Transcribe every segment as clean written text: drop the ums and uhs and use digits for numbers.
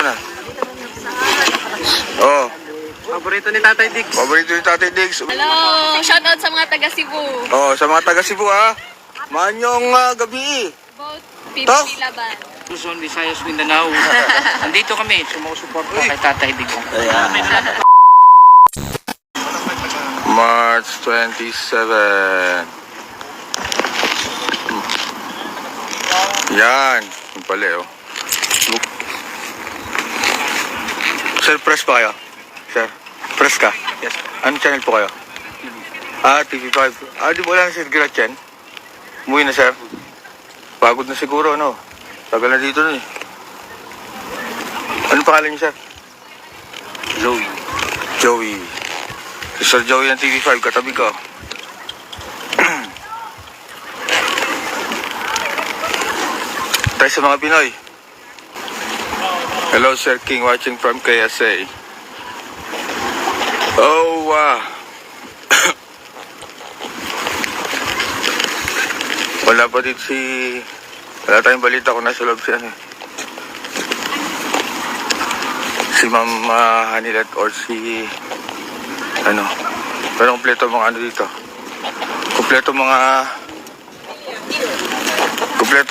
muna. Oh. Paborito ni Tatay Diggs. Paborito ni Tatay Diggs. Hello! Shoutout sa mga taga Cebu. Oh, sa mga taga Cebu ha. Manyong gabi. About Tok! 50 laban. Luzon, Visayas, Mindanao. Nandito kami, sumusuporta kay Tatay Diggs. March 27. Yan. Yung pala oh. Look. Sir, press pa kayo? Sir, press ka? Yes. Anong channel po kayo? TV5. Di ba wala na si Gretchen? Umuwi na, sir. Pagod na siguro, no? Tagal na dito na eh. Anong pangalan niyo, sir? Joey. Joey. Si Sir Joey ng TV5, katabi ko. Tayo sa mga Pinoy. Hello, Sir King, watching from KSA. Oh, wow. Wala pa dito wala tayong balita kung nasa loob siya. Si Ma'am Hanilet or si pero kompleto mga dito. Kompleto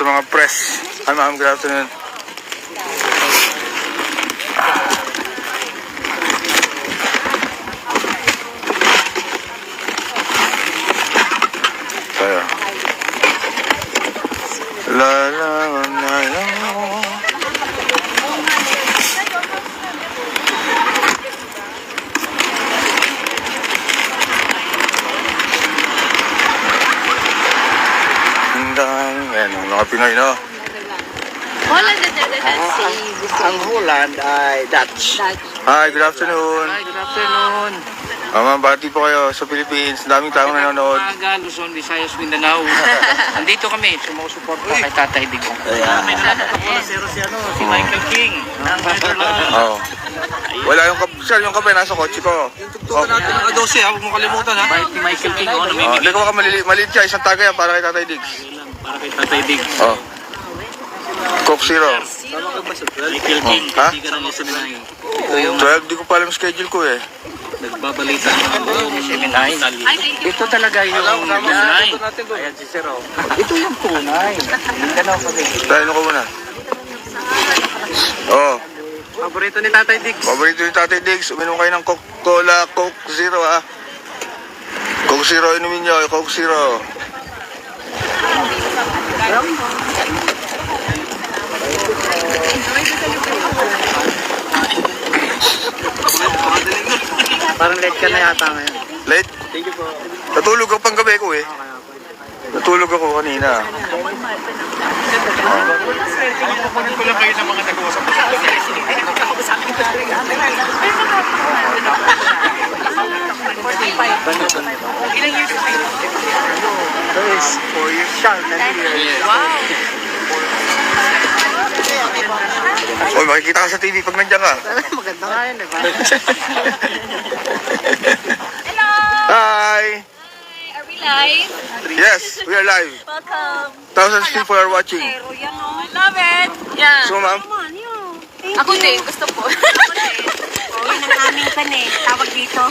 mga press. Hi ma'am, good afternoon. Kaya la la la la. Yan, mga Pinoy, no? Holland na si Ang Holland ay Dutch. Hi, good afternoon. Hi, good afternoon. Ma'am, bati po kayo sa Philippines. Daming taong nanonood. Umaga, Luzon, Visayas, Mindanao. Nandito kami, sumusuporta kay Tatay Diggs. May nalaman po na si Michael King. Ang Netherlands. Oo. Wala yung sir, yung kape nasa kotse ko. Tuktukan natin ang A12, huwag mo kalimutan ha. Si Michael King, ano may Hindi ko baka maliit siya. Isang taga yan para kay Tatay Diggs. para kay Tatay Diggs. Oh. Coke Zero. Michael King, Ha? hindi ka na masanay. Ito yung 12, di ko pa alam schedule ko eh. nagbabalita ng Seminay. Ito talaga yung tunay. Ayan si Zero. Ito yung tunay. Mindanao kami. Dahil ko muna. Oh. Paborito ni Tatay Diggs. Paborito ni Tatay Diggs. Uminom kayo ng Coca-Cola, Coke Zero ha. Coke Zero, inumin nyo. Coke Zero. Parang late ka na yata ngayon. Late? Thank you po. Natulog ako pang gabi ko eh. Natulog ako kanina. Kukunin ko lang kayo ng mga nag-uusap. Ilang years na kayo? 4 years siya. Wow! Oy, makikita ka sa TV pag nandiyan ka. Maganda nga yun, diba? Hello! Hi! Are we live? Yes, we are live. Welcome! Thousands of people are watching. I love it! Yeah. So ma'am, Ako din, gusto po. Yan ang aming tawag dito.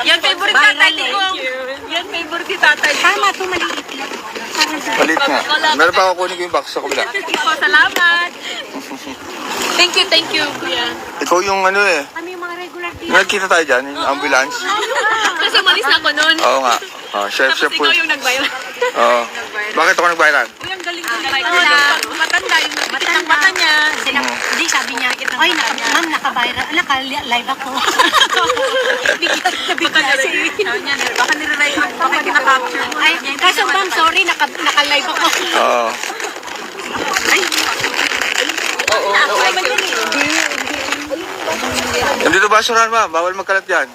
Yan, favorite tatay ko. Yan, favorite ni tatay ko. Tama to, maliit lang. palit nga. Meron pa ako kunin ko yung box sa kabila. Salamat! Thank you, kuya. Ikaw yung eh. Kami yung mga regular dito. Nagkita tayo dyan, yung ambulance. Kasi malis na ako noon. Oo nga. Chef Tapos po. ikaw yung nagbayad. Oo. Bakit ako nagbayaran? Uy, ang galing ko na. Matanda yung matang mata niya. Sila, hindi, sabi niya, oy, ma'am, naka-live ako. Baka nire-record. Baka kinakapture mo. Ay, kaso ma'am, sorry, naka-live ako. Oo. Nandito basurahan ma, bawal magkalat yan.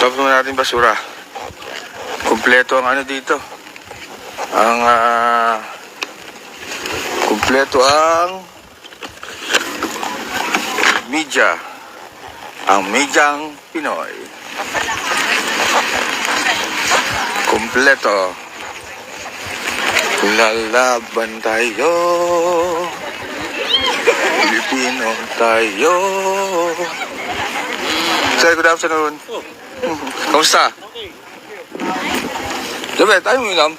Tapos muna natin basura. Kumpleto ang dito. Kumpleto ang media. Ang medyang Pinoy. Kumpleto. Lalaban tayo, Pilipino tayo. Sir, good afternoon. Kamusta? Jabet, ayaw mo inom?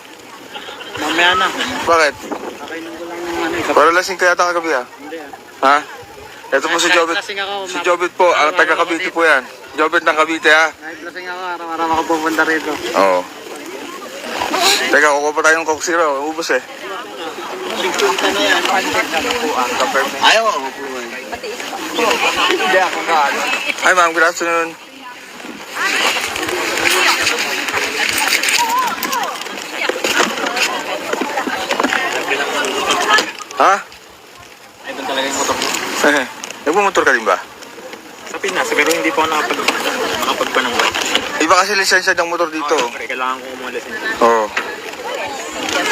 Mamaya na. Bakit? Nakainom ko lang ng ano eh. Para lasing kaya ta kagabi ah. Hindi ah. Ha? Ito po si Jobet. Lasing ako. Si Jobet po, ang taga Cavite po yan. Jobet ng Cavite ha. Kahit lasing ako, araw-araw ako pupunta rito. Oo. Teka, kukuha pa tayo ng Coke Zero. Ubus eh. Sigpunta na yan. Ayaw ako po. Hindi ako ka. Hi ma'am, good afternoon. Ha? Ay, doon talaga yung motor ko. Nagmumotor ka rin ba? Sa Pinas, pero hindi po ako nakapagpanambay. Iba kasi lisensya ng motor dito. Siyempre, kailangan ko umulis. Oo.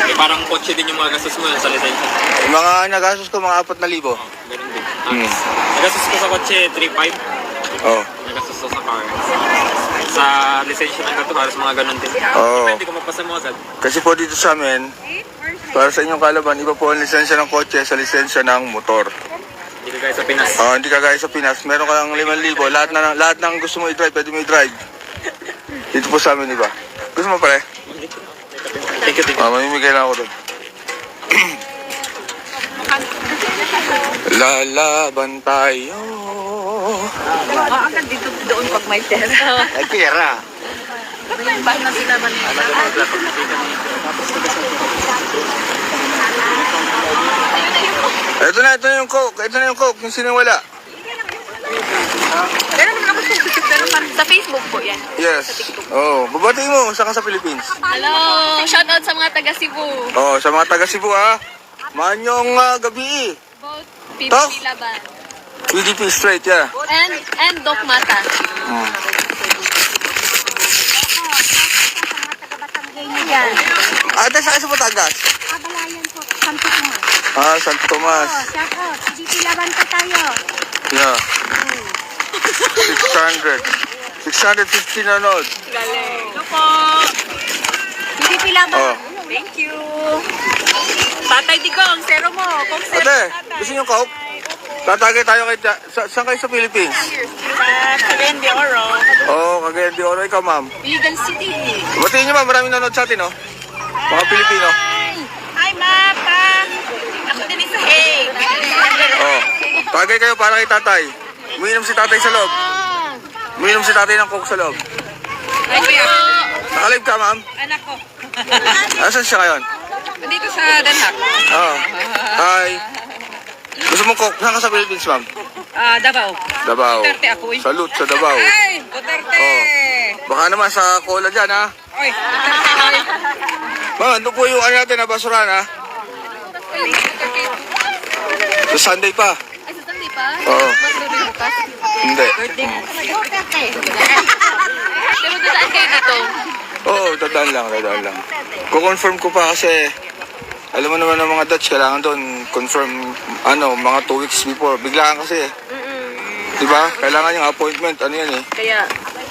Eh, parang kotse din yung mga gastos mo sa lisensya. Yung mga nagastos ko, mga 4,000. Ganun din. Hmm. Nagastos ko sa kotse, 3,500. Oo. Nagastos ko sa car. Sa lisensya ng gato, halos mga ganun din. Oo. Hindi ko mapasa mo agad. Kasi po dito sa amin, para sa inyong kalaban, iba po ang lisensya ng kotse sa lisensya ng motor. Hindi ka gaya sa Pinas. Hindi kagaya sa Pinas. Meron ka ng 5,000. Lahat ng gusto mo i-drive, pwede mo i-drive. Dito po sa amin, iba. Gusto mo pare? Thank you, thank you. Mamimigay lang ako doon. Lalaban tayo. Agad dito doon pag may pera. Ay, pera. Ba't na sila man? Ito na yung Coke. Ito na yung Coke. Yung siniwala. Pero naman ako sa Facebook po yan. Yes. Oh, babatiin mo. Saan ka sa Philippines? Hello! Shoutout sa mga taga Cebu. Oh, sa mga taga Cebu ha. Manyong gabi. Both Tok? PDP Laban. PDP straight, yeah. And Doc Mata. Hmm. Ate, saan sa Batangas? Abalayan po, Santo Tomas. Santo Tomas. Siya po, dito laban po tayo. Yeah. 600. 650 na nod. Galing. Hello po. Dito laban. Oh. Thank you. Tatay Digong, zero mo. Kung zero Ate, tatay. gusto niyo Coke? Tatagay tayo kay... Saan kayo sa Philippines? Cagayan de Oro. Oh, Cagayan de Oro. Ikaw, ma'am. Iligan City. Batiin niyo, ma'am. Maraming nanonood sa atin, oh. Mga Pilipino. Hi, Mapa. Ako din sa Hague. Oh. Tagay kayo para kay tatay. Umiinom si tatay sa loob. Umiinom si tatay ng Coke sa loob. Hi, Kuya. Nakalive ka, ma'am? Anak ko. Asan siya ngayon? Dito sa Den Haag. Oh. Hi. Gusto mo Coke? Saan ka sa Philippines, ma'am? Davao. Davao. Duterte ako, eh. Salute sa Davao. Ay, Duterte. Oh. Baka naman sa cola dyan, ha? Oy, Duterte. Oy. Ma'am, ano po yung ano natin na basurahan, ha? Sa Sunday pa. Ay, sa Sunday pa? Oo. Maglubi bukas? Hindi. Birthday mo. Pero saan kayo dito? Oo, dadaan lang. Kukonfirm ko pa kasi alam mo naman ng mga Dutch, kailangan doon confirm, mga 2 weeks before. Biglaan kasi eh. Diba? Kailangan yung appointment, yan eh. Kaya,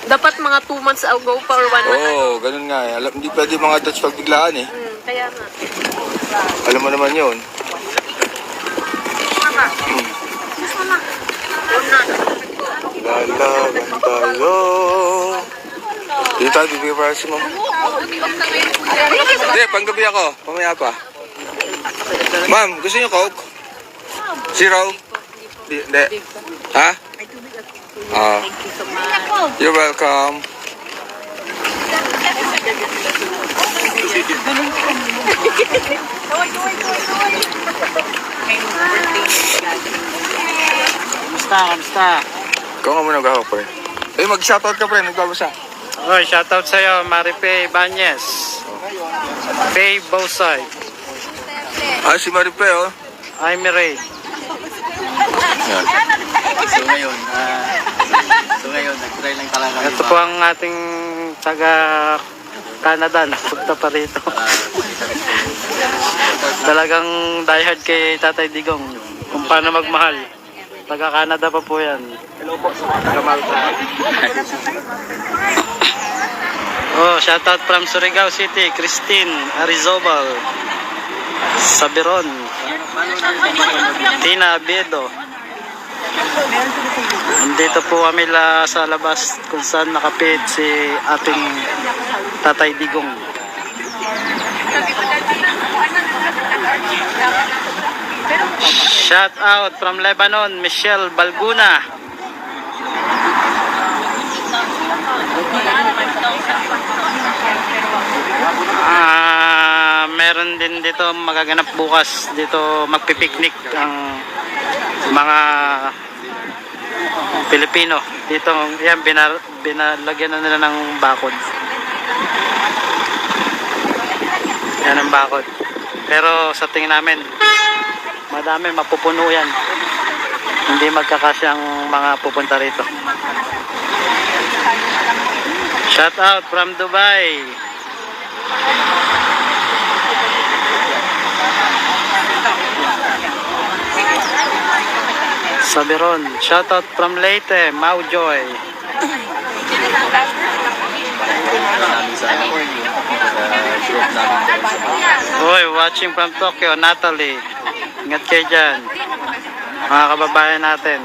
dapat mga 2 months ago pa or 1 month ago. Oo, ganun nga eh. Hindi pwede mga Dutch pag biglaan eh. Kaya nga. Alam mo naman yun. Lalaban tayo. Dito tayo, bibigyan para si ma'am. Hindi, panggabi ako. Pamaya pa. Ma'am, gusto niyo Coke? Zero? Hindi. Ha? You're welcome. Kamusta? Ikaw nga muna gahawak pa rin. Mag-shoutout ka pa rin, nagbabasa. Oh, shoutout sa'yo, Maripe Banyes. Faye Bosay. Si Maripe, oh. I'm Ray. Yan. So ngayon, nag-try lang talaga. Ito po ang ating taga Canada, napunta pa rito. Talagang diehard kay Tatay Digong kung paano magmahal. Taga Canada pa po yan. Hello po, taga Malta. Oh, shoutout from Surigao City, Christine Arizobal. Sabiron. Tina Abiedo. Nandito po kami sa labas kung saan nakapit si ating Tatay Digong. Shout out from Lebanon, Michelle Balguna. Meron din dito magaganap bukas dito, magpipiknik ang mga Pilipino dito. Yan, binalagyan na nila ng bakod. Yan ang bakod, pero sa tingin namin madami, mapupuno yan, hindi magkakasya ang mga pupunta rito. Shout out from Dubai. Sabiron. Shout out from Leyte, Maujoy. Hoy, watching from Tokyo, Natalie. Ingat kayo dyan, mga kababayan natin.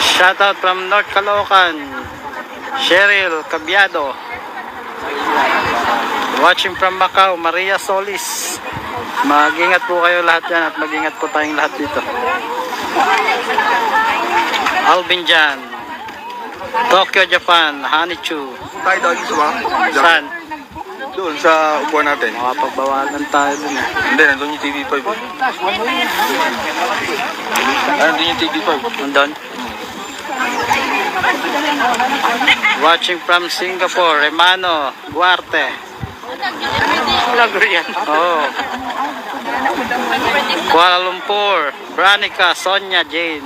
Shout out from North Caloocan, Cheryl Cabiado. Watching from Macau, Maria Solis. Mag-ingat po kayo lahat yan at mag-ingat po tayong lahat dito. Alvin Jan, Tokyo, Japan, Hanichu. Tayo doon ba? Saan? Doon sa upuan natin. Makapagbawalan tayo dun eh. Hindi, nandun yung TV5. Nandun yung TV5. Nandun? Watching from Singapore, Remano Duarte. Vlogger yan. Oh. Kuala Lumpur, Branica, Sonia, Jane.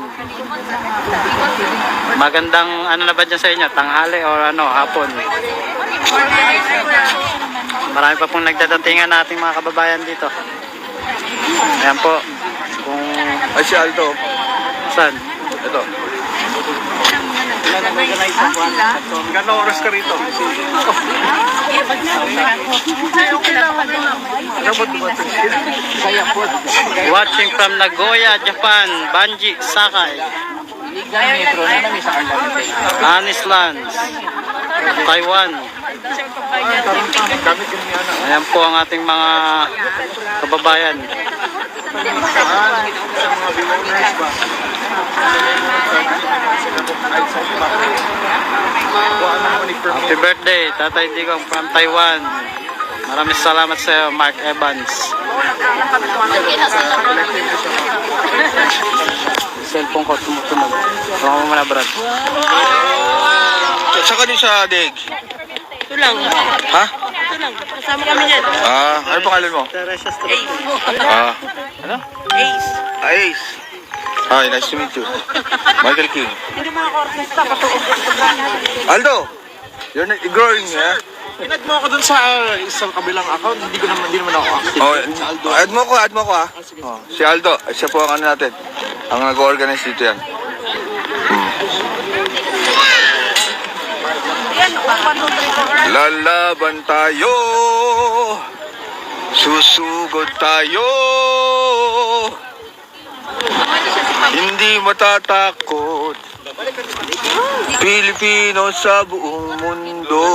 Magandang ano na ba dyan sa inyo? Tanghali or ano, hapon? Marami pa pong nagdadatingan nating mga kababayan dito. Ayan po. Kung Ay, si Aldo. saan? Ito. Gano'ng oras ka rito? Watching from Nagoya, Japan, Banji Sakai. Anis Lands, Taiwan. Ayan po ang ating mga kababayan. Happy birthday, Tatay Digong from Taiwan. Maraming salamat sa iyo, Mark Evans. Cellphone ko tumutunog. Baka mo muna, Brad. Saka din sa Dig. Ito lang. Ha? Ito lang. Kasama kami yan. Ano pangalan mo? Teresa Street. Ano? Ace. Ace. Hi, nice to meet you. Michael King. Hindi mga orkestra, patuog. Aldo! You're not growing, yeah? Inad mo ako dun sa isang kabilang account, hindi naman ako active. Oh, add mo ko ha. Oh, si Aldo, siya po ang ano natin. Ang nag-organize dito yan. Lalaban tayo, susugod tayo, hindi matatakot, Pilipino sa buong mundo.